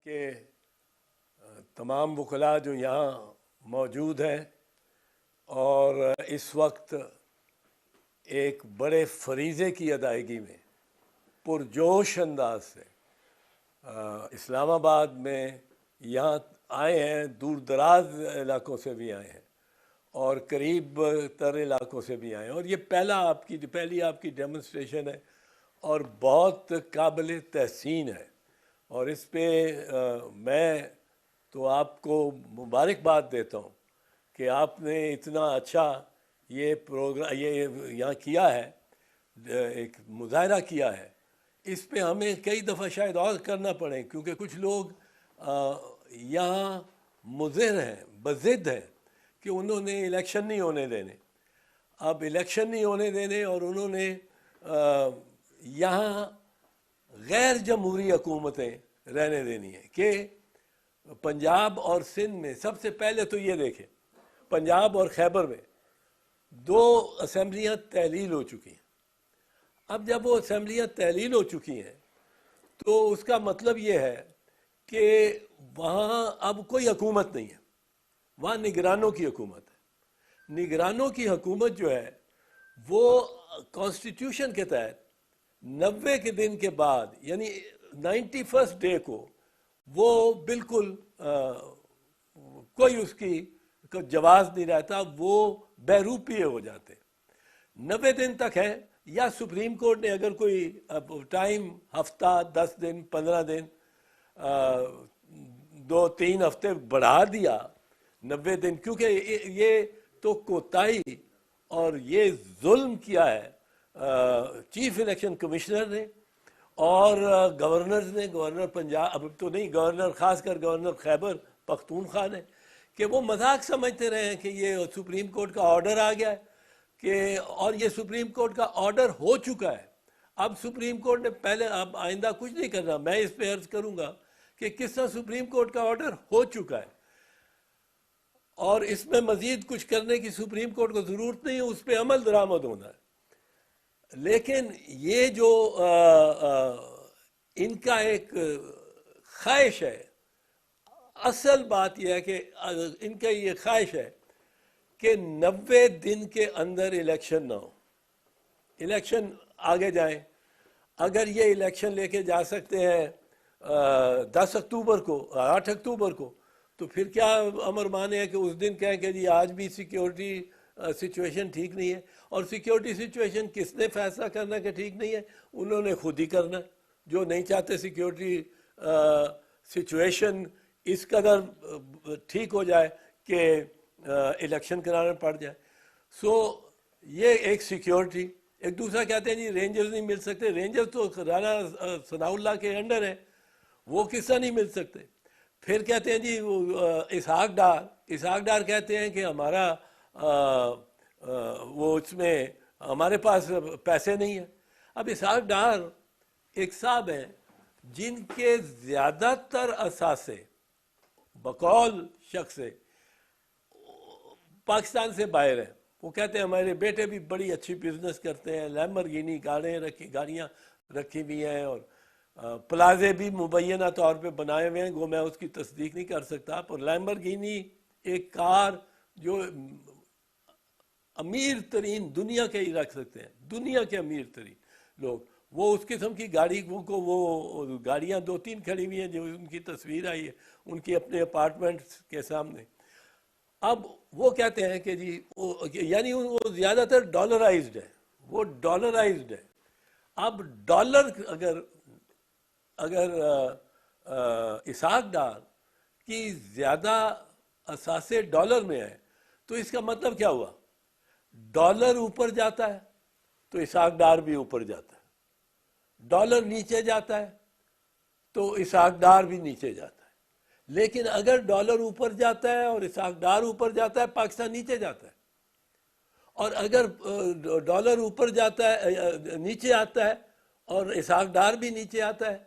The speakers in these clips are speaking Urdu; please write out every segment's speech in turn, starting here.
کہ تمام وکلاء جو یہاں موجود ہیں اور اس وقت ایک بڑے فریضے کی ادائیگی میں پرجوش انداز سے اسلام آباد میں یہاں آئے ہیں، دور دراز علاقوں سے بھی آئے ہیں اور قریب تر علاقوں سے بھی آئے ہیں، اور یہ پہلی آپ کی ڈیمونسٹریشن ہے اور بہت قابل تحسین ہے، اور اس پہ میں تو آپ کو مبارکباد دیتا ہوں کہ آپ نے اتنا اچھا یہ پروگرام یہاں کیا ہے، ایک مظاہرہ کیا ہے۔ اس پہ ہمیں کئی دفعہ شاید اور کرنا پڑے، کیونکہ کچھ لوگ یہاں مضر ہیں، بضد ہیں کہ انہوں نے الیکشن نہیں ہونے دینے۔ اب الیکشن نہیں ہونے دینے اور انہوں نے یہاں غیر جمہوری حکومتیں رہنے دینی ہیں کہ پنجاب اور سندھ میں سب سے پہلے تو یہ دیکھیں، پنجاب اور خیبر میں 2 اسمبلیاں تحلیل ہو چکی ہیں۔ اب جب وہ اسمبلیاں تحلیل ہو چکی ہیں تو اس کا مطلب یہ ہے کہ وہاں اب کوئی حکومت نہیں ہے، وہاں نگرانوں کی حکومت ہے۔ نگرانوں کی حکومت جو ہے وہ کانسٹیٹیوشن کے تحت 90 کے دن کے بعد، یعنی 91 ڈے کو وہ بالکل کوئی اس کی جواز نہیں رہتا، وہ بہروپیے ہو جاتے۔ 90 دن تک ہے، یا سپریم کورٹ نے اگر کوئی ٹائم ہفتہ 10 دن 15 دن 2-3 ہفتے بڑھا دیا 90 دن، کیونکہ یہ تو کوتاہی اور یہ ظلم کیا ہے چیف الیکشن کمشنر نے اور گورنرز نے، گورنر پنجاب اب تو نہیں، گورنر خاص کر گورنر خیبر پختونخوا نے، کہ وہ مذاق سمجھتے رہے ہیں کہ یہ سپریم کورٹ کا آرڈر آ گیا ہے اور یہ سپریم کورٹ کا آرڈر ہو چکا ہے۔ اب سپریم کورٹ نے پہلے، اب آئندہ کچھ نہیں کرنا، میں اس پہ عرض کروں گا کہ کس طرح سپریم کورٹ کا آرڈر ہو چکا ہے اور اس میں مزید کچھ کرنے کی سپریم کورٹ کو ضرورت نہیں ہے، اس پہ عمل درآمد ہونا ہے۔ لیکن یہ جو ان کا ایک خواہش ہے، اصل بات یہ ہے کہ ان کا یہ خواہش ہے کہ 90 دن کے اندر الیکشن نہ ہو، الیکشن آگے جائیں۔ اگر یہ الیکشن لے کے جا سکتے ہیں 10 اکتوبر کو، 8 اکتوبر کو، تو پھر کیا امر مانے ہے کہ اس دن کہیں کہ جی آج بھی سیکیورٹی سچویشن ٹھیک نہیں ہے، اور سیکیورٹی سچویشن کس نے فیصلہ کرنا کہ ٹھیک نہیں ہے؟ انہوں نے خود ہی کرنا، جو نہیں چاہتے سیکیورٹی سچویشن اس قدر ٹھیک ہو جائے کہ الیکشن کرانا پڑ جائے۔ سو یہ ایک سیکیورٹی۔ ایک دوسرا کہتے ہیں جی رینجرز نہیں مل سکتے، رینجرز تو رانا ثناء اللہ کے انڈر ہے، وہ کس طرح نہیں مل سکتے؟ پھر کہتے ہیں جی اسحاق ڈار کہتے ہیں کہ ہمارا وہ اس میں ہمارے پاس پیسے نہیں ہیں۔ اب اسحاق ڈار ایک صاحب ہیں جن کے زیادہ تر اثاثے بقول شخص سے پاکستان سے باہر ہیں۔ وہ کہتے ہیں ہمارے بیٹے بھی بڑی اچھی بزنس کرتے ہیں، لیمبرگینی گاڑیاں رکھی ہوئی ہیں اور پلازے بھی مبینہ طور پہ بنائے ہوئے ہیں، وہ میں اس کی تصدیق نہیں کر سکتا، پر لیمبرگینی ایک کار جو امیر ترین دنیا کے ہی رکھ سکتے ہیں، دنیا کے امیر ترین لوگ، وہ اس قسم کی گاڑی کو وہ گاڑیاں 2-3 کھڑی ہوئی ہیں جو ان کی تصویر آئی ہے ان کی اپنے اپارٹمنٹس کے سامنے۔ اب وہ کہتے ہیں کہ جی یعنی وہ زیادہ تر ڈالرائزڈ ہے، وہ ڈالرائزڈ ہے۔ اب ڈالر اگر اسحاق ڈار کی زیادہ اثاثے ڈالر میں ہے تو اس کا مطلب کیا ہوا؟ ڈالر اوپر جاتا ہے تو اسحاق ڈار بھی اوپر جاتا ہے، ڈالر نیچے جاتا ہے تو اسحاق ڈار بھی نیچے جاتا ہے۔ لیکن اگر ڈالر اوپر جاتا ہے اور اسحاق ڈار اوپر جاتا ہے، پاکستان نیچے جاتا ہے، اور اگر ڈالر اوپر جاتا ہے نیچے آتا ہے اور اسحاق ڈار بھی نیچے آتا ہے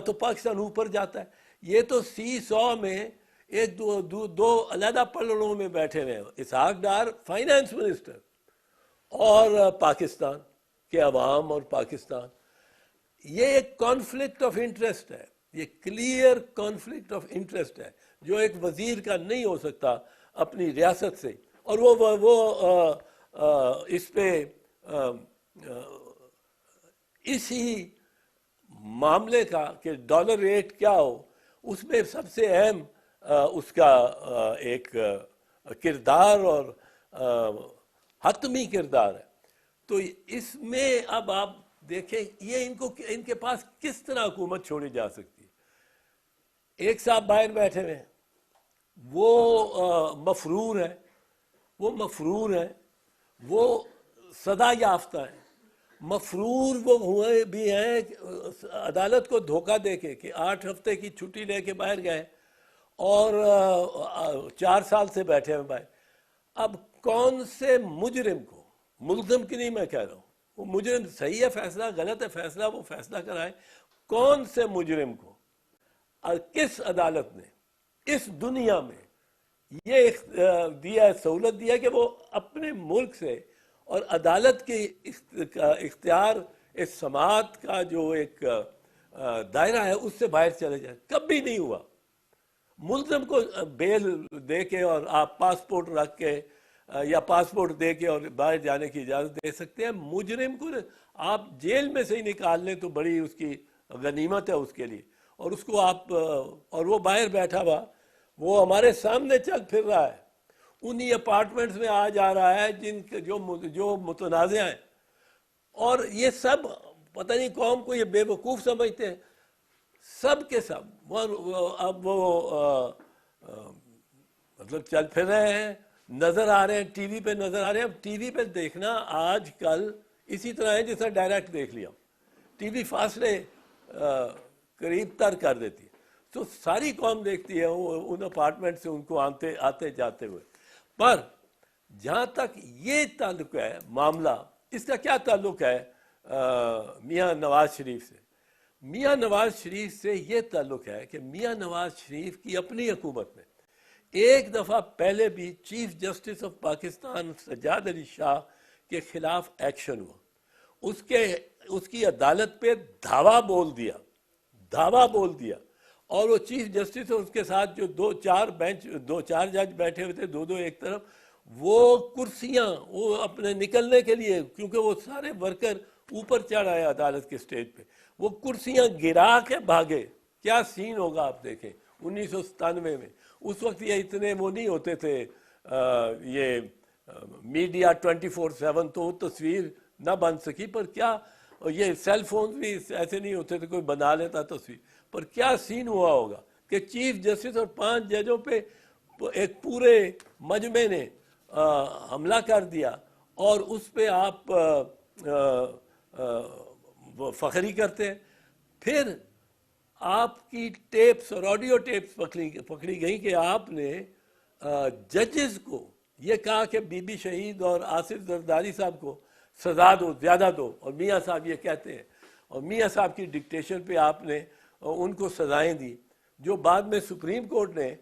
تو پاکستان اوپر جاتا ہے۔ یہ تو سی سو میں ایک دو علیحدہ پلڑوں میں بیٹھے ہوئے ہیں، اسحاق ڈار فائنانس منسٹر اور پاکستان کے عوام اور پاکستان۔ یہ ایک کانفلکٹ آف انٹرسٹ ہے۔ یہ کلیئر کانفلکٹ آف انٹرسٹ ہے جو ایک وزیر کا نہیں ہو سکتا اپنی ریاست سے، اور وہ اس پہ اسی معاملے کا کہ ڈالر ریٹ کیا ہو، اس میں سب سے اہم اس کا ایک کردار اور حتمی کردار ہے۔ تو اس میں اب آپ دیکھیں یہ ان کے پاس کس طرح حکومت چھوڑی جا سکتی ہے۔ ایک صاحب باہر بیٹھے ہوئے ہیں، وہ مفرور ہے، وہ سزا یافتہ ہے، مفرور وہ ہوئے بھی ہیں عدالت کو دھوکہ دے کے کہ 8 ہفتے کی چھٹی لے کے باہر گئے اور 4 سال سے بیٹھے ہیں باہر۔ اب کون سے مجرم کو، ملزم کی نہیں میں کہہ رہا ہوں، وہ مجرم صحیح ہے فیصلہ، غلط ہے فیصلہ، وہ فیصلہ کرائے، کون سے مجرم کو اور کس عدالت نے اس دنیا میں یہ سہولت دیا کہ وہ اپنے ملک سے اور عدالت کی اختیار اس سماعت کا جو ایک دائرہ ہے اس سے باہر چلے جائے؟ کبھی نہیں ہوا۔ ملزم کو بیل دے کے اور آپ پاسپورٹ رکھ کے یا پاسپورٹ دے کے اور باہر جانے کی اجازت دے سکتے ہیں، مجرم کو آپ جیل میں سے ہی نکال لیں تو بڑی اس کی غنیمت ہے اس کے لیے، اور اس کو آپ اور وہ باہر بیٹھا ہوا وہ ہمارے سامنے چل پھر رہا ہے، انہی اپارٹمنٹس میں آ جا رہا ہے جو متنازع ہیں، اور یہ سب پتہ نہیں قوم کو یہ بے وقوف سمجھتے ہیں، سب کے سب اب وہ مطلب چل پھر رہے ہیں، نظر آ رہے ہیں، ٹی وی پہ نظر آ رہے ہیں۔ اب ٹی وی پہ دیکھنا آج کل اسی طرح ہے جیسا ڈائریکٹ دیکھ لیا، ٹی وی فاصلے قریب تر کر دیتی ہے، تو ساری قوم دیکھتی ہے ان اپارٹمنٹ سے ان کو آتے جاتے ہوئے۔ پر جہاں تک یہ تعلق ہے معاملہ، اس کا کیا تعلق ہے میاں نواز شریف سے؟ میاں نواز شریف سے یہ تعلق ہے کہ میاں نواز شریف کی اپنی حکومت میں ایک دفعہ پہلے بھی chief justice of Pakistan Sajjad Ali Shah کے خلاف ایکشن ہوا، اس کی عدالت پہ دھاوا بول دیا، اور وہ چیف جسٹس اور اس کے ساتھ جو 2-4 جج بیٹھے ہوئے تھے، دو ایک طرف، وہ کرسیاں وہ اپنے نکلنے کے لیے، کیونکہ وہ سارے ورکر اوپر چڑھ آئے عدالت کے سٹیج پہ، وہ کرسیاں گرا کے بھاگے۔ کیا سین ہوگا آپ دیکھیں 1997 میں، اس وقت یہ اتنے وہ نہیں ہوتے تھے، یہ میڈیا 24/7 تو وہ تصویر نہ بن سکی، پر کیا یہ سیل فون بھی ایسے نہیں ہوتے تھے کوئی بنا لیتا تصویر، پر کیا سین ہوا ہوگا کہ چیف جسٹس اور 5 ججوں پہ ایک پورے مجمع نے حملہ کر دیا، اور اس پہ آپ فخری کرتے ہیں۔ پھر آپ کی ٹیپس اور آڈیو ٹیپس پکڑی گئیں کہ آپ نے ججز کو یہ کہا کہ بی بی شہید اور آصف زرداری صاحب کو سزا دو، زیادہ دو، اور میاں صاحب یہ کہتے ہیں، اور میاں صاحب کی ڈکٹیشن پہ آپ نے ان کو سزائیں دی، جو بعد میں سپریم کورٹ نے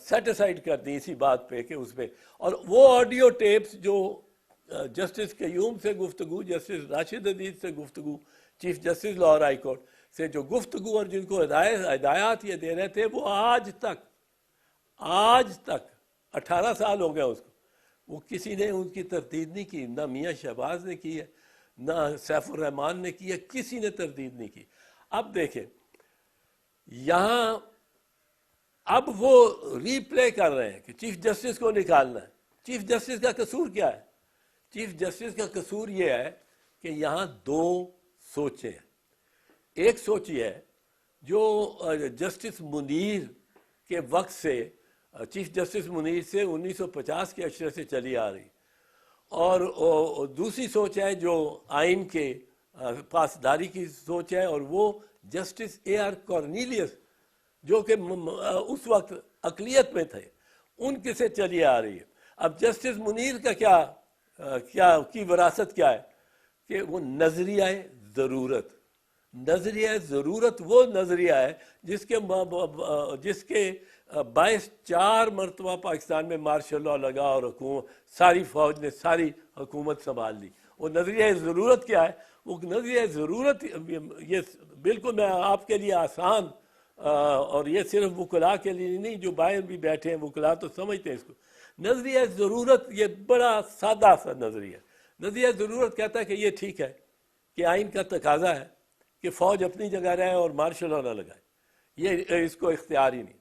سیٹ اسائڈ کر دی اسی بات پہ کہ اس پہ، اور وہ آڈیو ٹیپس جو جسٹس قیوم سے گفتگو، جسٹس راشد عزیز سے گفتگو، chief justice Lahore high court سے جو گفتگو اور جن کو ہدایات یہ دے رہے تھے، وہ آج تک 18 سال ہو گیا اس کو، وہ کسی نے ان کی تردید نہیں کی، نہ میاں شہباز نے کی ہے، نہ سیف الرحمان نے کی ہے، کسی نے تردید نہیں کی۔ اب دیکھیں یہاں اب وہ ری پلے کر رہے ہیں کہ چیف جسٹس کو نکالنا ہے۔ چیف جسٹس کا قصور کیا ہے؟ چیف جسٹس کا قصور یہ ہے کہ یہاں 2 سوچیں ہیں۔ ایک سوچ یہ ہے جو جسٹس منیر کے وقت سے، چیف جسٹس منیر سے 1950 کے عشرے سے چلی آ رہی، اور دوسری سوچ ہے جو آئین کے پاسداری کی سوچ ہے، اور وہ جسٹس اے آر کارنیلیس جو کہ اس وقت اقلیت میں تھے، ان کے سے چلی آ رہی ہے۔ اب جسٹس منیر کا کیا کی وراثت کیا ہے کہ وہ نظریہ ضرورت وہ نظریہ ہے جس کے باعث 4 مرتبہ پاکستان میں مارشل لاء لگا اور ساری فوج نے ساری حکومت سنبھال لی۔ وہ نظریہ ضرورت کیا ہے؟ وہ نظریہ ضرورت یہ بالکل میں آپ کے لیے آسان اور یہ صرف وکلاء کے لیے نہیں، جو باہر بھی بیٹھے ہیں وکلاء تو سمجھتے ہیں اس کو. نظریہ ضرورت یہ بڑا سادہ سا نظریہ ضرورت کہتا ہے کہ یہ ٹھیک ہے کہ آئین کا تقاضا ہے کہ فوج اپنی جگہ رہے اور مارشل لا نہ لگائے، یہ اس کو اختیار ہی نہیں.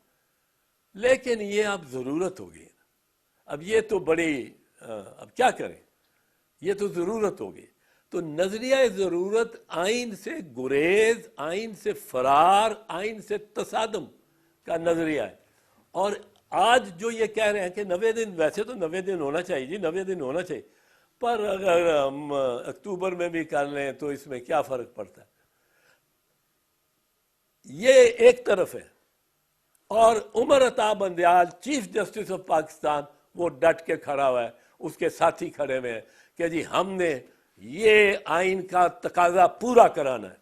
لیکن یہ اب ضرورت ہو گئی، اب یہ تو بڑی اب کیا کریں، یہ تو ضرورت ہو گئی. تو نظریہ ضرورت آئین سے گریز، آئین سے فرار، آئین سے تصادم کا نظریہ ہے. اور آج جو یہ کہہ رہے ہیں کہ 90 دن، ویسے تو 90 دن ہونا چاہیے جی، 90 دن ہونا چاہیے، پر اگر ہم اکتوبر میں بھی کر لیں تو اس میں کیا فرق پڑتا ہے. یہ ایک طرف ہے. اور Umar Ata Bandial chief justice of Pakistan وہ ڈٹ کے کھڑا ہوا ہے، اس کے ساتھی کھڑے ہوئے ہیں کہ جی ہم نے یہ آئین کا تقاضا پورا کرانا ہے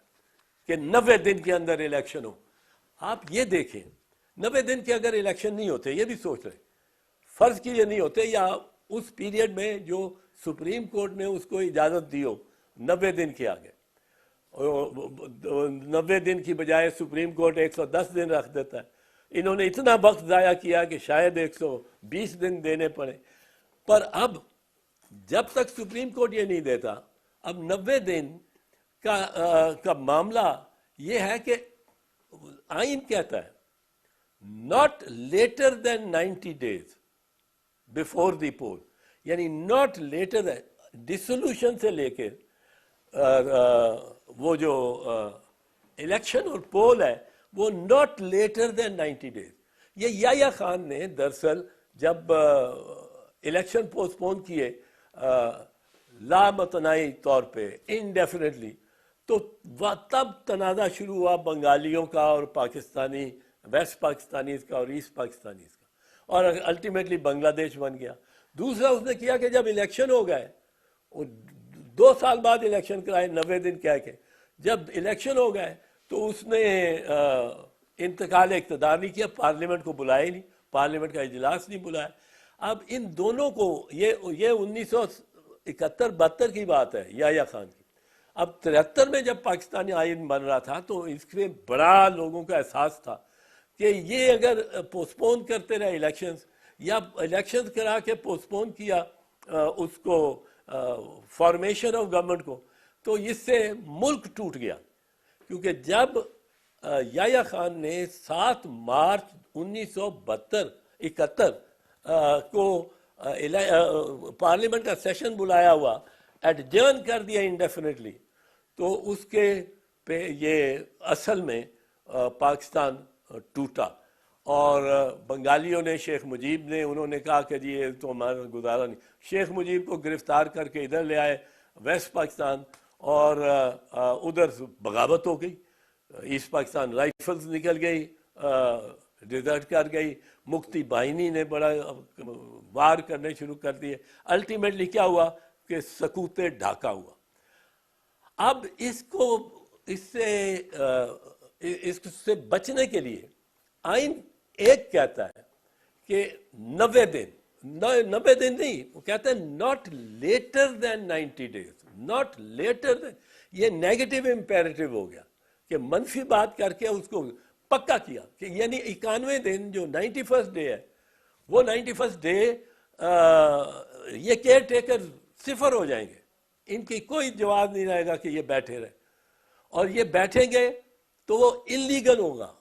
کہ 90 دن کے اندر الیکشن ہو. آپ یہ دیکھیں 90 دن کے اگر الیکشن نہیں ہوتے، یہ بھی سوچ رہے فرض کیجئے نہیں ہوتے، یا اس پیریڈ میں جو سپریم کورٹ نے اس کو اجازت دی ہو 90 دن کے آگے، 90 دن کی بجائے سپریم کورٹ 110 دن رکھ دیتا ہے. انہوں نے اتنا وقت ضائع کیا کہ شاید 120 دن دینے پڑے. پر اب جب تک سپریم کورٹ یہ نہیں دیتا، اب 90 دن کا معاملہ یہ ہے کہ آئین کہتا ہے not later than 90 days before the poll، یعنی not later than ڈسولوشن سے لے کے وہ جو الیکشن اور پول ہے وہ not later than 90 days. یہ یحییٰ خان نے دراصل جب الیکشن پوسٹ پون کیے لامتناہی طور پہ انڈیفینیٹلی، تو تب تنازع شروع ہوا بنگالیوں کا اور پاکستانی، ویسٹ پاکستانیز کا اور ایسٹ پاکستانیز کا، اور الٹیمیٹلی بنگلہ دیش بن گیا. دوسرا اس نے کیا کہ جب الیکشن ہو گئے، 2 سال بعد الیکشن کرائے 90 دن کہہ کے، جب الیکشن ہو گئے تو اس نے انتقال اقتدار نہیں کیا، پارلیمنٹ کو بلایا ہی نہیں، پارلیمنٹ کا اجلاس نہیں بلایا. اب ان دونوں کو یہ 1971-72 کی بات ہے یحییٰ خان کی. اب 73 میں جب پاکستانی آئین بن رہا تھا تو اس میں بڑا لوگوں کا احساس تھا کہ یہ اگر پوسٹ پون کرتے رہے الیکشنز، یا الیکشنز کرا کے پوسٹ پون کیا اس کو فارمیشن آف گورنمنٹ کو، تو اس سے ملک ٹوٹ گیا. کیونکہ جب یحییٰ خان نے 7 مارچ 1971 کو پارلیمنٹ کا سیشن بلایا ہوا، ایڈجرن کر دیا انڈیفینیٹلی، تو اس کے پہ یہ اصل میں پاکستان ٹوٹا. اور بنگالیوں نے، شیخ مجیب نے، انہوں نے کہا کہ جی یہ تو ہمارا گزارا نہیں. شیخ مجیب کو گرفتار کر کے ادھر لے آئے ویسٹ پاکستان، اور ادھر بغاوت ہو گئی، ایسٹ پاکستان رائفلز نکل گئی، ڈیزرٹ کر گئی، مکتی باہنی نے بڑا وار کرنے شروع کر دیے. الٹیمیٹلی کیا ہوا کہ سکوت ڈھاکہ ہوا. اب اس سے بچنے کے لیے آئین ایک کہتا ہے کہ 90 دن نہیں، وہ کہتا ہے not later than 90 days، not later than. یہ نیگیٹو امپیریٹو ہو گیا کہ منفی بات کر کے اس کو پکا کیا کہ یعنی 91 دن جو 91st ڈے ہے، وہ 91st ڈے یہ کیئر ٹیکر صفر ہو جائیں گے، ان کی کوئی جواز نہیں رہے گا کہ یہ بیٹھے رہے، اور یہ بیٹھیں گے تو وہ انلیگل ہوگا.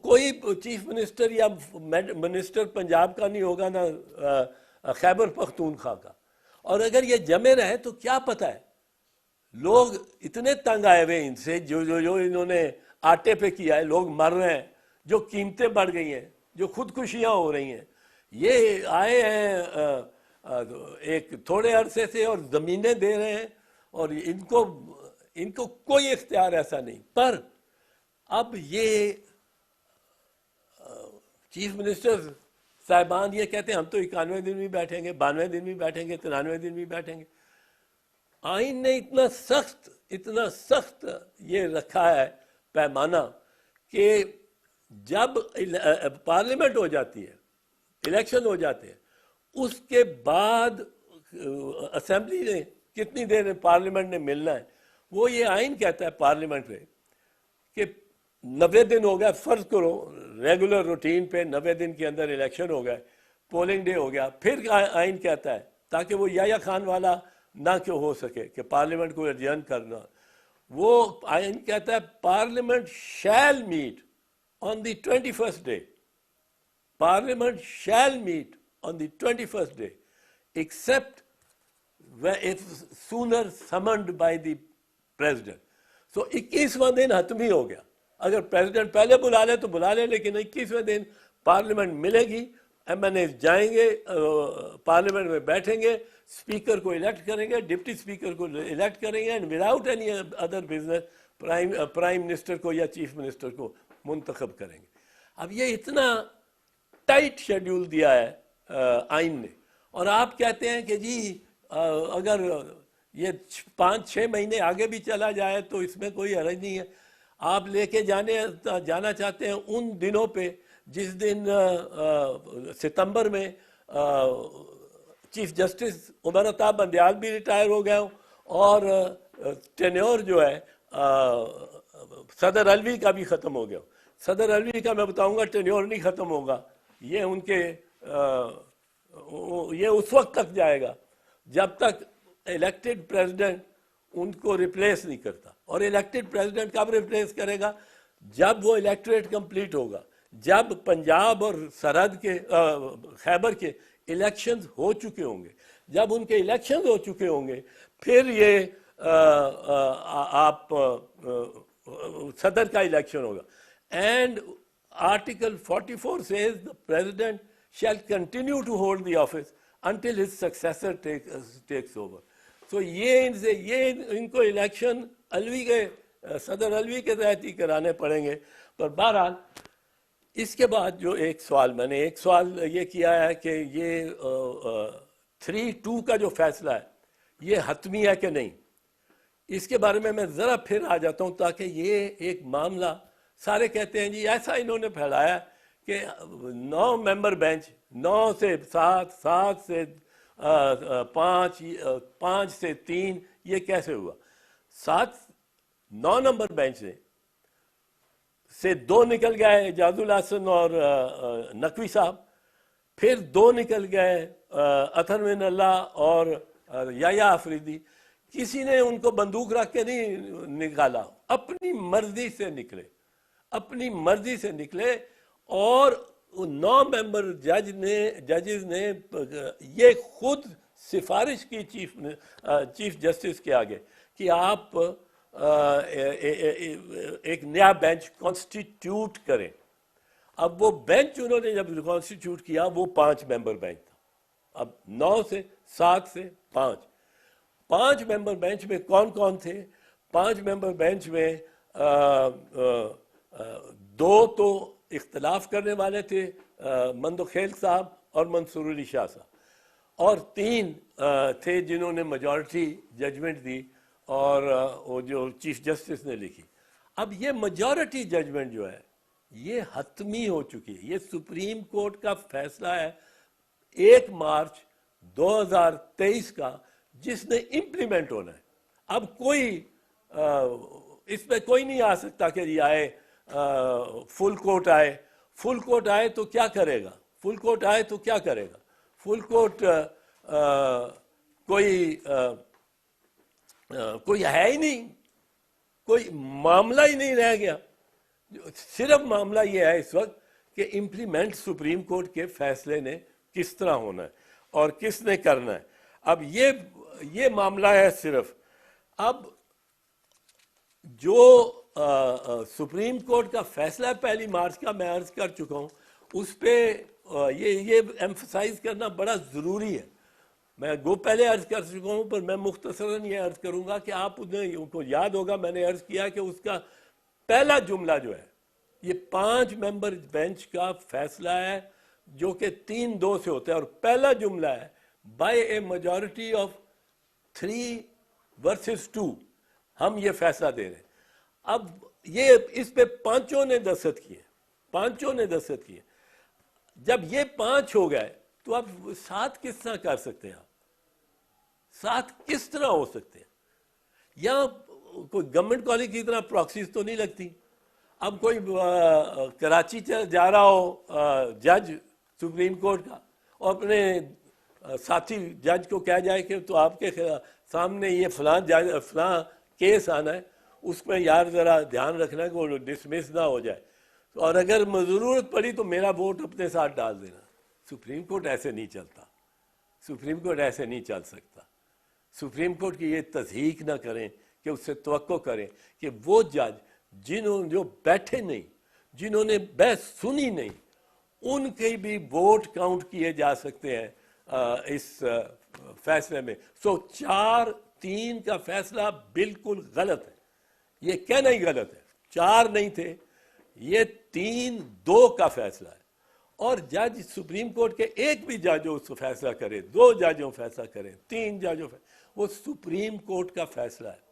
کوئی چیف منسٹر یا منسٹر پنجاب کا نہیں ہوگا، نہ خیبر پختونخوا کا. اور اگر یہ جمے رہے تو کیا پتہ ہے، لوگ اتنے تنگ آئے ہوئے ان سے، جو انہوں نے آٹے پہ کیا ہے، لوگ مر رہے ہیں، جو قیمتیں بڑھ گئی ہیں، جو خودکشیاں ہو رہی ہیں. یہ آئے ہیں ایک تھوڑے عرصے سے اور زمینیں دے رہے ہیں، اور ان کو کوئی اختیار ایسا نہیں. پر اب یہ چیف منسٹر صاحبان یہ کہتے ہیں ہم تو 91 دن بھی بیٹھیں گے، 92 دن بھی بیٹھیں گے، 93 دن بھی بیٹھیں گے. آئین نے اتنا سخت یہ رکھا ہے پیمانہ کہ جب پارلیمنٹ ہو جاتی ہے، الیکشن ہو جاتے ہیں، اس کے بعد اسمبلی نے کتنی دیر پارلیمنٹ نے ملنا ہے، وہ یہ آئین کہتا ہے پارلیمنٹ میں کہ 90 دن ہو گیا، فرض کرو ریگولر روٹین پہ 90 دن کے اندر الیکشن ہو گئے، پولنگ ڈے ہو گیا، پھر آئین کہتا ہے تاکہ وہ یا خان والا نہ کیوں ہو سکے کہ پارلیمنٹ کو ایڈجرن کرنا، وہ آئین کہتا ہے parliament shell meat on the 21st day. Parliament shall meet on the 21st day except if sooner summoned by the president. So 21واں دن حتمی ہو گیا، اگر پریزیڈنٹ پہلے بلا لے تو بلا لے، لیکن 21ویں دن پارلیمنٹ ملے گی، ایم این اے جائیں گے پارلیمنٹ میں بیٹھیں گے، اسپیکر کو الیکٹ کریں گے، ڈپٹی اسپیکر کو الیکٹ کریں گے، and without any other business prime minister کو یا چیف منسٹر کو منتخب کریں گے. اب یہ اتنا ٹائٹ شیڈیول دیا ہے آئین نے، اور آپ کہتے ہیں کہ جی اگر یہ 5-6 مہینے آگے بھی چلا جائے تو اس میں کوئی حرج نہیں ہے. آپ لے کے جانا چاہتے ہیں ان دنوں پہ جس دن ستمبر میں چیف جسٹس عمر عطا بندیال بھی ریٹائر ہو گئے ہوں، اور ٹینیور جو ہے صدر الوی کا بھی ختم ہو گیا. صدر الوی کا میں بتاؤں گا ٹینیور نہیں ختم ہوگا، یہ ان کے یہ اس وقت تک جائے گا جب تک الیکٹڈ پریزیڈنٹ ان کو ریپلیس نہیں کرتا. اور الیکٹڈ پریزیڈنٹ کب ریپلیس کرے گا؟ جب وہ الیکٹوریٹ کمپلیٹ ہوگا، جب پنجاب اور سرحد کے خیبر کے الیکشنز ہو چکے ہوں گے. جب ان کے الیکشنز ہو چکے ہوں گے پھر یہ آپ صدر کا الیکشن ہوگا. And Article 44 says the president shall continue to hold the office until his successor takes over. So یہ ان کو الیکشن الوی کے صدر الوی کے تحت ہی کرانے پڑیں گے. پر بہرحال اس کے بعد جو ایک سوال یہ کیا ہے کہ یہ 3-2 کا جو فیصلہ ہے یہ حتمی ہے کہ نہیں. اس کے بارے میں ذرا پھر آ جاتا ہوں تاکہ یہ ایک معاملہ سارے کہتے ہیں جی ایسا انہوں نے پھیلایا کہ 9 ممبر بینچ، 9 سے 7، 7 سے 5، 5 سے 3، یہ کیسے ہوا؟ 9 نمبر بینچ سے 2 نکل گئے اعجاز الحسن اور نقوی صاحب، پھر 2 نکل گئے اطہر من اللہ اور یحییٰ آفریدی. کسی نے ان کو بندوق رکھ کے نہیں نکالا، اپنی مرضی سے نکلے، اپنی مرضی سے نکلے. اور 9 ممبر ججز نے یہ خود سفارش کی چیف جسٹس کے آگے کہ آپ ایک نیا بینچ کانسٹیٹیوٹ کریں. اب وہ بینچ انہوں نے جب کانسٹیٹیوٹ کیا وہ 5 ممبر بینچ تھا. اب 9 سے 7 سے 5 ممبر بینچ میں کون کون تھے؟ 5 ممبر بینچ میں 2 تو اختلاف کرنے والے تھے، مندوخیل صاحب اور منصور علی شاہ صاحب، اور 3 تھے جنہوں نے میجورٹی ججمنٹ دی اور وہ جو چیف جسٹس نے لکھی. اب یہ میجورٹی ججمنٹ جو ہے یہ حتمی ہو چکی ہے. یہ سپریم کورٹ کا فیصلہ ہے 1 مارچ 2023 کا، جس نے امپلیمنٹ ہونا ہے. اب کوئی اس پہ کوئی نہیں آ سکتا کہ یہ آئے فل کورٹ آئے تو کیا کرے گا؟ فل کورٹ آئے تو کیا کرے گا؟ فل کورٹ کوئی ہے ہی نہیں، کوئی معاملہ ہی نہیں رہ گیا. صرف معاملہ یہ ہے اس وقت کہ امپلیمنٹ سپریم کورٹ کے فیصلے نے کس طرح ہونا ہے اور کس نے کرنا ہے. اب یہ معاملہ ہے صرف. اب جو سپریم کورٹ کا فیصلہ 1 مارچ کا میں عرض کر چکا ہوں، اس پہ یہ ایمفسائز کرنا بڑا ضروری ہے. میں پہلے عرض کر چکا ہوں، پر میں مختصراً یہ عرض کروں گا کہ آپ ان کو یاد ہوگا میں نے عرض کیا کہ اس کا پہلا جملہ جو ہے یہ 5 ممبر بینچ کا فیصلہ ہے جو کہ 3-2 سے ہوتا ہے، اور پہلا جملہ ہے by a majority of 3 versus 2 ہم یہ فیصلہ دے رہے ہیں. اب یہ اس پہ 5 نے دستخط کیے. جب یہ 5 ہو گئے تو اب 7 کس طرح کر سکتے ہیں؟ 7 کس طرح ہو سکتے ہیں؟ یا کوئی گورنمنٹ کالج کی طرح پراکسیز تو نہیں لگتی. اب کوئی کراچی جا رہا ہو جج سپریم کورٹ کا اور اپنے ساتھی جج کو کہہ جائے کہ تو آپ کے سامنے یہ فلاں کیس آنا ہے, اس میں یار ذرا دھیان رکھنا کہ وہ ڈسمس نہ ہو جائے, اور اگر ضرورت پڑی تو میرا ووٹ اپنے ساتھ ڈال دینا. سپریم کورٹ ایسے نہیں چلتا, سپریم کورٹ ایسے نہیں چل سکتا. سپریم کورٹ کی یہ تصدیق نہ کریں کہ اس سے توقع کریں کہ وہ جج جو بیٹھے نہیں, جنہوں نے بحث سنی نہیں, ان کے بھی ووٹ کاؤنٹ کیے جا سکتے ہیں اس فیصلے میں. 4-3 کا فیصلہ بالکل غلط ہے, یہ کہنا ہی غلط ہے. 4 نہیں تھے, یہ 3-2 کا فیصلہ ہے. اور جج سپریم کورٹ کے ایک بھی جج اس کو فیصلہ کرے, 2 ججوں فیصلہ کریں, 3 ججوں وہ سپریم کورٹ کا فیصلہ ہے.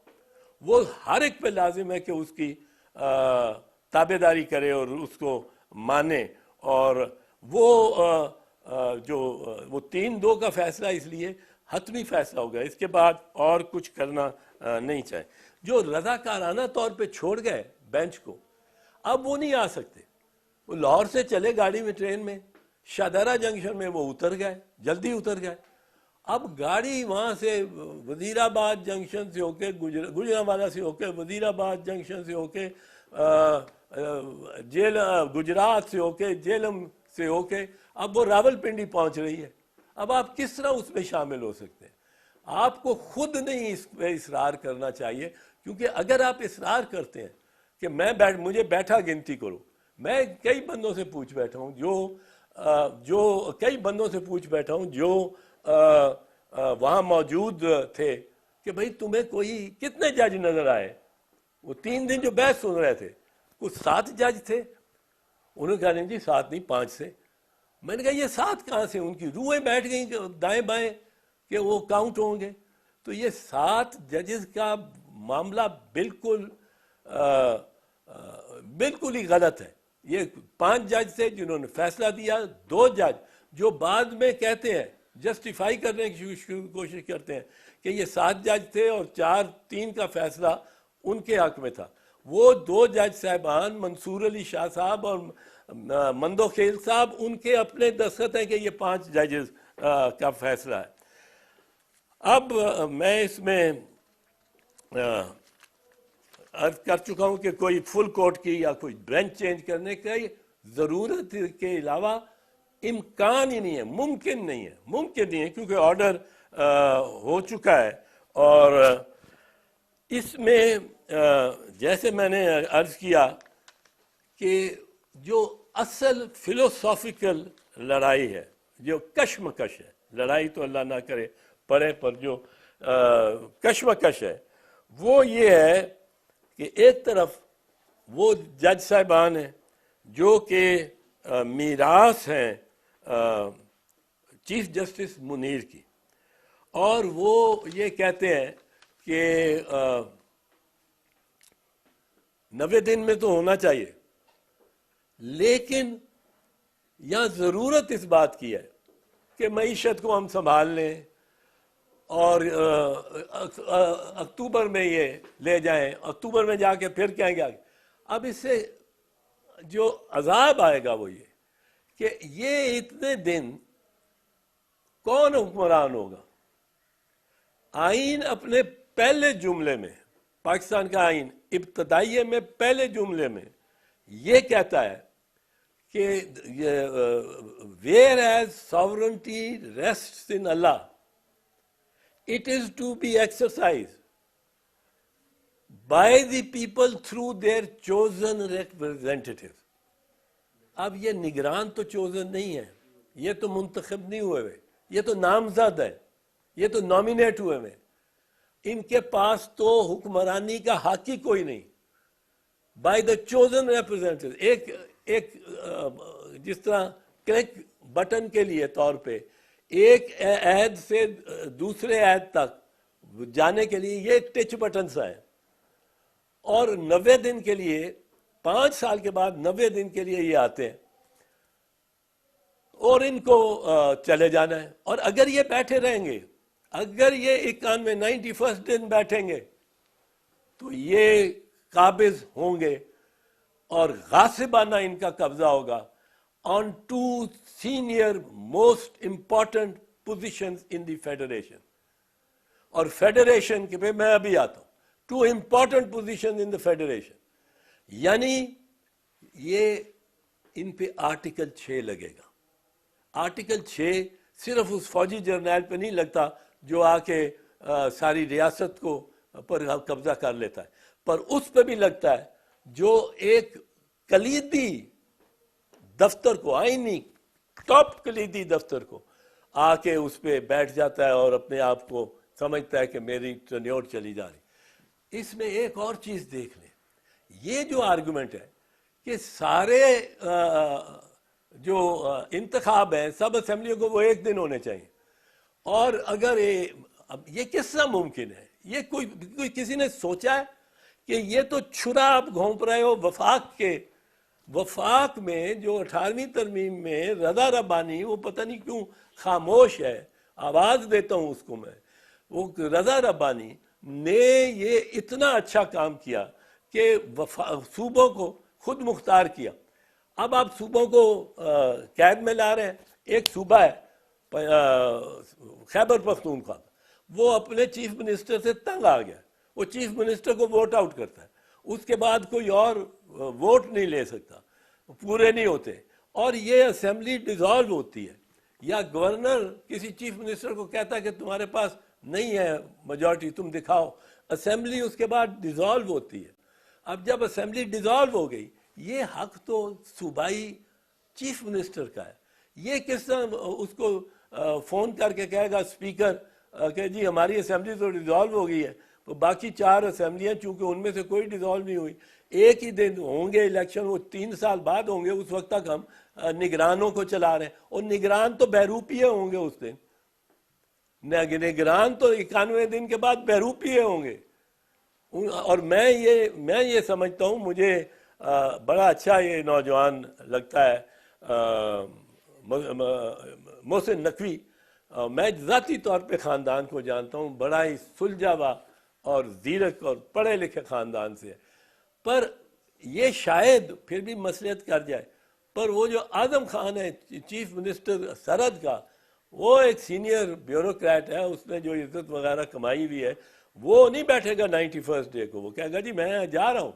وہ ہر ایک پہ لازم ہے کہ اس کی تابع داری کرے اور اس کو مانے. اور وہ جو وہ 3-2 کا فیصلہ اس لیے حتمی فیصلہ ہوگا, اس کے بعد اور کچھ کرنا نہیں چاہے. جو رضاکارانہ طور پہ چھوڑ گئے بینچ کو, اب وہ نہیں آ سکتے. وہ لاہور سے چلے گاڑی میں, ٹرین میں, شاہدرہ جنکشن میں وہ اتر گئے, جلدی اتر گئے. اب گاڑی وہاں سے وزیر آباد جنکشن سے ہو کے, گجرانوالہ سے ہو کے, وزیر آباد جنکشن سے ہو کے, گجرات سے ہو کے, جیلم سے ہو کے, اب وہ راول پنڈی پہنچ رہی ہے. اب آپ کس طرح اس میں شامل ہو سکتے ہیں؟ آپ کو خود نہیں اس پہ اصرار کرنا چاہیے, کیونکہ اگر آپ اصرار کرتے ہیں کہ مجھے بیٹھا گنتی کرو, میں کئی بندوں سے پوچھ بیٹھا ہوں جو وہاں موجود تھے کہ بھئی تمہیں کوئی کتنے جج نظر آئے؟ وہ 3 دن جو بحث سن رہے تھے, کچھ 7 جج تھے. انہوں نے کہا نہیں جی 7 نہیں 5 سے. میں نے کہا یہ 7 کہاں سے؟ ان کی روحیں بیٹھ گئیں دائیں بائیں کہ وہ کاؤنٹ ہوں گے. تو یہ 7 ججز کا معاملہ بالکل ہی غلط ہے. یہ 5 جج تھے جنہوں نے فیصلہ دیا, 2 جج جو بعد میں کہتے ہیں, جسٹیفائی کرنے کی کوشش کرتے ہیں کہ یہ 7 جج تھے اور 4-3 کا فیصلہ ان کے حق میں تھا. وہ 2 جج صاحبان, منصور علی شاہ صاحب اور مندو خیل صاحب, ان کے اپنے دستخط ہیں کہ یہ 5 ججز کا فیصلہ ہے. اب میں اس میں عرض کر چکا ہوں کہ کوئی فل کورٹ کی یا کوئی بینچ چینج کرنے کی ضرورت کے علاوہ امکان ہی نہیں ہے, ممکن نہیں ہے, کیونکہ آرڈر ہو چکا ہے. اور اس میں جیسے میں نے عرض کیا کہ جو اصل فلوسافیکل لڑائی ہے, جو کشمکش ہے, لڑائی تو اللہ نہ کرے پڑے, پر جو کشمکش ہے وہ یہ ہے کہ ایک طرف وہ جج صاحبان ہیں جو کہ میراث ہیں چیف جسٹس منیر کی, اور وہ یہ کہتے ہیں کہ 90 دن میں تو ہونا چاہیے, لیکن یہاں ضرورت اس بات کی ہے کہ معیشت کو ہم سنبھال لیں اور اکتوبر میں یہ لے جائیں, اکتوبر میں جا کے پھر کہیں گے آگے. اب اس سے جو عذاب آئے گا وہ یہ کہ یہ اتنے دن کون حکمران ہوگا؟ آئین اپنے پہلے جملے میں, پاکستان کا آئین ابتدائیے میں پہلے جملے میں یہ کہتا ہے کہ where as sovereignty rests in Allah, it is to be exercised by the people through their chosen representatives. اب یہ نگران تو چوزن نہیں ہے, یہ تو منتخب نہیں ہوئے ہوئے, یہ تو نامزد ہے, یہ تو نامینیٹ ہوئے ہوئے. ان کے پاس تو حکمرانی کا حق ہی کوئی نہیں. بائی دا چوزن ریپرزینٹیو, ایک جس طرح کلک بٹن کے لیے طور پہ ایک عہد سے دوسرے عہد تک جانے کے لیے یہ ایک ٹچ بٹن سا ہے, اور 90 دن کے لیے 5 سال کے بعد 90 دن کے لیے یہ آتے ہیں اور ان کو چلے جانا ہے. اور اگر یہ بیٹھے رہیں گے, اگر یہ 91 دن بیٹھیں گے تو یہ قابض ہوں گے اور غاصبانہ ان کا قبضہ ہوگا on to senior most important positions in the federation. اور فیڈریشن کے پہ میں ابھی آتا ہوں. To important position in the federation, یعنی یہ ان پہ آرٹیکل 6 لگے گا. آرٹیکل 6 صرف اس فوجی جرنیل پہ نہیں لگتا جو آ کے ساری ریاست کو پر قبضہ کر لیتا ہے, پر اس پہ بھی لگتا ہے جو ایک کلیدی دفتر کو, آئینی ٹاپ کلیدی دفتر کو آ کے اس پہ بیٹھ جاتا ہے اور اپنے آپ کو سمجھتا ہے کہ میری ٹرنیور چلی جا رہی. اس میں ایک اور چیز دیکھ لیں, یہ جو آرگومنٹ ہے کہ سارے جو انتخاب ہیں سب اسمبلیوں کو وہ ایک دن ہونے چاہیے, اور اگر اب یہ کس طرح ممکن ہے؟ یہ کوئی کسی نے سوچا ہے کہ یہ تو چھرا آپ گھونپ رہے ہو وفاق کے. وفاق میں جو 18ویں ترمیم میں رضا ربانی, وہ پتہ نہیں کیوں خاموش ہے, آواز دیتا ہوں اس کو میں, وہ رضا ربانی نے یہ اتنا اچھا کام کیا کہ صوبوں کو خود مختار کیا. اب آپ صوبوں کو قید میں لا رہے ہیں. ایک صوبہ ہے خیبر پختونخوا, وہ اپنے چیف منسٹر سے تنگ آ گیا. وہ چیف منسٹر کو ووٹ آؤٹ کرتا ہے, اس کے بعد کوئی اور ووٹ نہیں لے سکتا, پورے نہیں ہوتے, اور یہ اسمبلی ڈیزالو ہوتی ہے. یا گورنر کسی چیف منسٹر کو کہتا ہے کہ تمہارے پاس نہیں ہے میجورٹی, تم دکھاؤ. اسمبلی اس کے بعد ڈیزالو ہوتی ہے. اب جب اسمبلی ڈیزالو ہو گئی, یہ حق تو صوبائی چیف منسٹر کا ہے. یہ کس طرح اس کو فون کر کے کہے گا اسپیکر کہ جی ہماری اسمبلی تو ڈیزالو ہو گئی ہے, تو باقی 4 اسمبلیاں چونکہ ان میں سے کوئی ڈیزالو نہیں ہوئی, ایک ہی دن ہوں گے الیکشن, وہ 3 سال بعد ہوں گے, اس وقت تک ہم نگرانوں کو چلا رہے ہیں, اور نگران تو بہروپیے ہوں گے اس دن. نگران تو 91 دن کے بعد بہروپیے ہوں گے. اور میں یہ سمجھتا ہوں, مجھے بڑا اچھا یہ نوجوان لگتا ہے محسن نقوی. میں ذاتی طور پہ خاندان کو جانتا ہوں, بڑا ہی سلجھا ہوا اور زیرک اور پڑھے لکھے خاندان سے, پر یہ شاید پھر بھی مصلحت کر جائے. پر وہ جو اعظم خان ہے چیف منسٹر سرحد کا, وہ ایک سینئر بیوروکریٹ ہے, اس نے جو عزت وغیرہ کمائی ہوئی ہے, وہ نہیں بیٹھے گا 91 ڈے کو, وہ کہے گا جی میں جا رہا ہوں,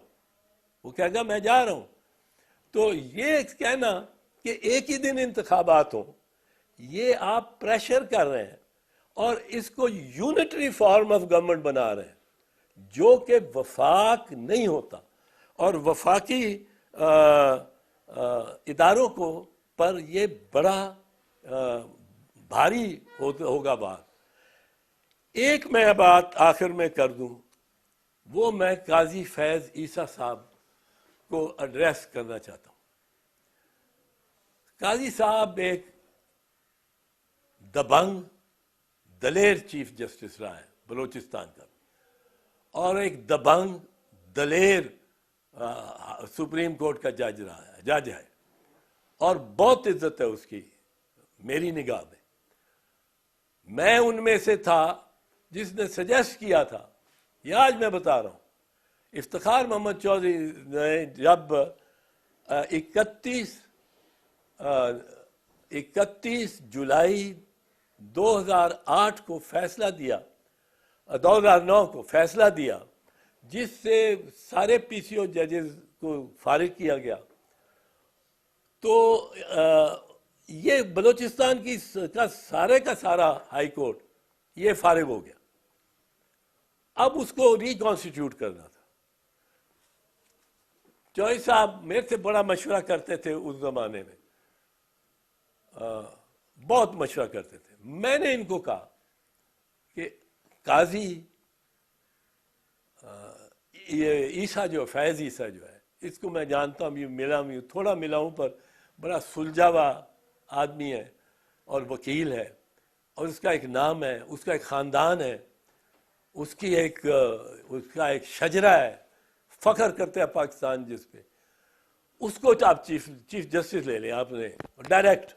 وہ کہے گا میں جا رہا ہوں. تو یہ کہنا کہ ایک ہی دن انتخابات ہوں, یہ آپ پریشر کر رہے ہیں اور اس کو یونٹری فارم آف گورنمنٹ بنا رہے ہیں, جو کہ وفاق نہیں ہوتا. اور وفاقی اداروں کو پر یہ بڑا بھاری ہوگا بات. ایک میں بات آخر میں کر دوں, وہ میں قاضی فیض عیسیٰ صاحب کو ایڈریس کرنا چاہتا ہوں. قاضی صاحب ایک دبنگ دلیر چیف جسٹس رہا ہے بلوچستان کا, اور ایک دبنگ دلیر سپریم کورٹ کا جج ہے, اور بہت عزت ہے اس کی میری نگاہ میں. میں ان میں سے تھا جس نے سجیسٹ کیا تھا, یہ آج میں بتا رہا ہوں, افتخار محمد چودھری نے جب 31 جولائی 2008 کو فیصلہ دیا, 2009 کو فیصلہ دیا, جس سے سارے پی سی او ججز کو فارغ کیا گیا, تو یہ بلوچستان کا سارا ہائی کورٹ یہ فارغ ہو گیا. اب اس کو ریکانسٹیٹیوٹ کرنا تھا. چوہدری صاحب میرے سے بڑا مشورہ کرتے تھے اس زمانے میں, بہت مشورہ کرتے تھے. میں نے ان کو کہا کہ قاضی یہ عیسیٰ جو فیض عیسیٰ جو ہے, اس کو میں جانتا ہوں, تھوڑا ملا ہوں, پر بڑا سلجھا ہوا آدمی ہے اور وکیل ہے, اور اس کا ایک نام ہے, اس کا ایک خاندان ہے, اس کا ایک شجرہ ہے, فخر کرتے ہیں پاکستان جس پہ. اس کو آپ چیف جسٹس لے لیں آپ نے ڈائریکٹ.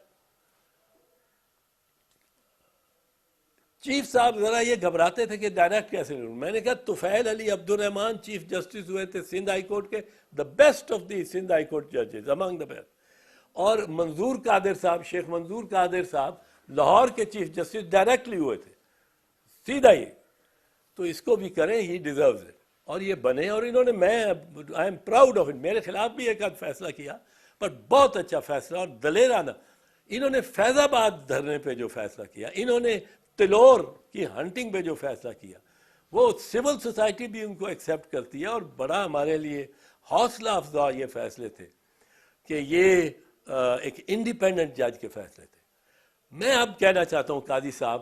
چیف صاحب ذرا یہ گھبراتے تھے کہ ڈائریکٹ کیسے لوں. میں نے کہا طفیل علی عبد الرحمان چیف جسٹس ہوئے تھے سندھ ہائی کورٹ کے, the best of the Sindh high court ججز, امنگ دا بیسٹ. اور منظور قادر صاحب, شیخ منظور قادر صاحب لاہور کے چیف جسٹس ڈائریکٹلی ہوئے تھے, سیدھا ہی. تو اس کو بھی کریں, ہی ڈیزروز اٹ. اور یہ بنے, اور انہوں نے, میں I am proud of it, میرے خلاف بھی ایک آدھ فیصلہ کیا بٹ بہت اچھا فیصلہ اور دلیرانہ. انہوں نے فیض آباد دھرنے پہ جو فیصلہ کیا, انہوں نے تلور کی ہنٹنگ پہ جو فیصلہ کیا, وہ سول سوسائٹی بھی ان کو ایکسیپٹ کرتی ہے, اور بڑا ہمارے لیے حوصلہ افزا یہ فیصلے تھے کہ یہ ایک انڈیپینڈنٹ جج کے فیصلے تھے. میں اب کہنا چاہتا ہوں قاضی صاحب,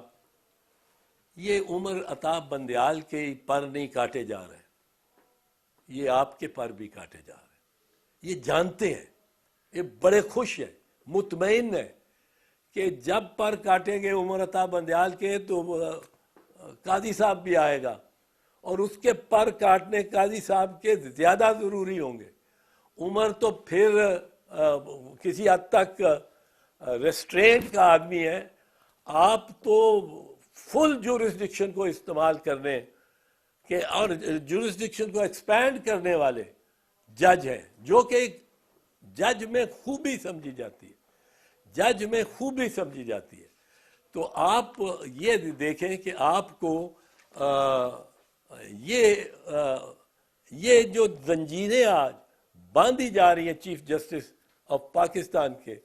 یہ عمر عطا بندیال کے پر نہیں کاٹے جا رہے, یہ آپ کے پر بھی کاٹے جا رہے ہیں. یہ جانتے ہیں, یہ بڑے خوش ہیں, مطمئن ہیں کہ جب پر کاٹیں گے عمر عطا بندیال کے تو قاضی صاحب بھی آئے گا, اور اس کے پر کاٹنے قاضی صاحب کے زیادہ ضروری ہوں گے. عمر تو پھر کسی حد تک ریسٹرینٹ کا آدمی ہے, آپ تو فل جورسڈکشن کو استعمال کرنے کہ, اور جورسڈکشن کو ایکسپینڈ کرنے والے جج ہیں, جو کہ ایک جج میں خوبی سمجھی جاتی ہے, جج میں خوبی سمجھی جاتی ہے. تو آپ یہ دیکھیں کہ آپ کو یہ جو زنجیریں آج باندھی جا رہی ہیں چیف جسٹس آف پاکستان کے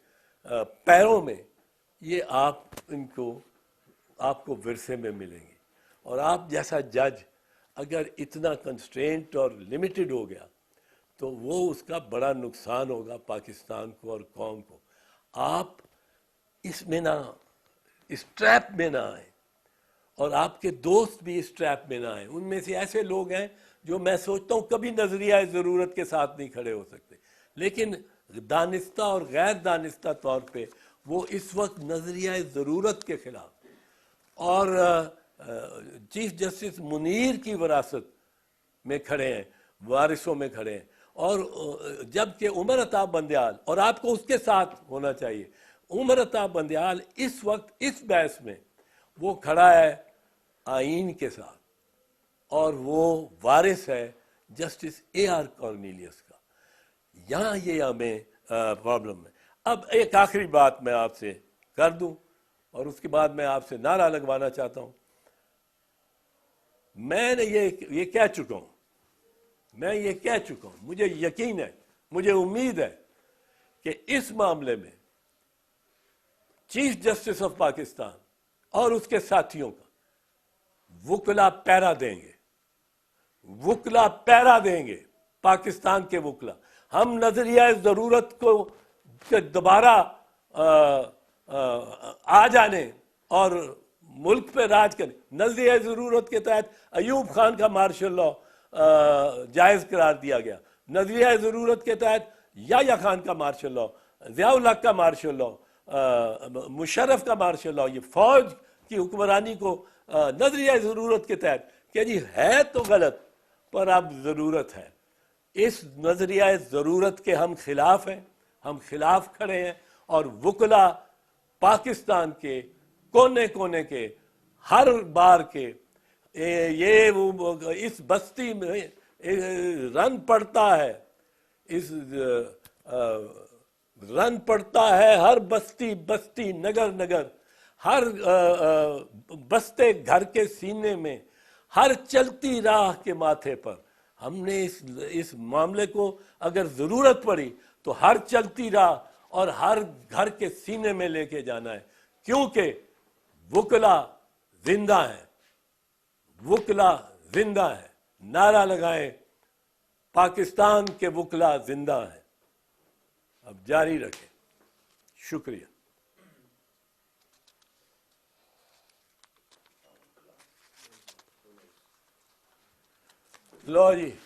پیروں میں, یہ آپ کو ورثے میں ملیں گی. اور آپ جیسا جج اگر اتنا کنسٹرینٹ اور لمیٹڈ ہو گیا تو وہ اس کا بڑا نقصان ہوگا پاکستان کو اور قوم کو. آپ اس میں نہ, اس ٹریپ میں نہ آئیں, اور آپ کے دوست بھی اس ٹریپ میں نہ آئیں. ان میں سے ایسے لوگ ہیں جو میں سوچتا ہوں کبھی نظریہ ضرورت کے ساتھ نہیں کھڑے ہو سکتے, لیکن دانستہ اور غیر دانستہ طور پہ وہ اس وقت نظریہ ضرورت کے خلاف اور چیف جسٹس منیر کی وراثت میں کھڑے ہیں, وارثوں میں کھڑے ہیں. اور جبکہ عمر عطا بندیال, اور آپ کو اس کے ساتھ ہونا چاہیے, عمر عطا بندیال اس وقت اس بحث میں وہ کھڑا ہے آئین کے ساتھ, اور وہ وارث ہے جسٹس اے آر کارنیلیس کا. یہاں یہ ہمیں پرابلم ہے. اب ایک آخری بات میں آپ سے کر دوں, اور اس کے بعد میں آپ سے نعرہ لگوانا چاہتا ہوں. میں نے یہ کہہ چکا ہوں, مجھے یقین ہے, مجھے امید ہے کہ اس معاملے میں چیف جسٹس آف پاکستان اور اس کے ساتھیوں کا وکلا پیرا دیں گے, پاکستان کے وکلا. ہم نظریہ ضرورت کو دوبارہ آ جانے اور ملک پہ راج کرنے, نظریہ ضرورت کے تحت ایوب خان کا مارشل لا جائز قرار دیا گیا, نظریہ ضرورت کے تحت یحییٰ خان کا مارشل لا, ضیاء الحق کا مارشل لا, مشرف کا مارشل لا, یہ فوج کی حکمرانی کو نظریہ ضرورت کے تحت کہ جی ہے تو غلط پر اب ضرورت ہے. اس نظریہ ضرورت کے ہم خلاف ہیں, ہم خلاف کھڑے ہیں, اور وکلا پاکستان کے کونے کونے کے ہر بار کے یہ اس بستی میں رن پڑتا ہے ہر بستی نگر, ہر بستے گھر کے سینے میں, ہر چلتی راہ کے ماتھے پر. ہم نے اس معاملے کو اگر ضرورت پڑی تو ہر چلتی راہ اور ہر گھر کے سینے میں لے کے جانا ہے, کیونکہ وکلا زندہ ہیں, نعرہ لگائیں, پاکستان کے وکلا زندہ ہیں. اب جاری رکھیں. شکریہ. لو جی.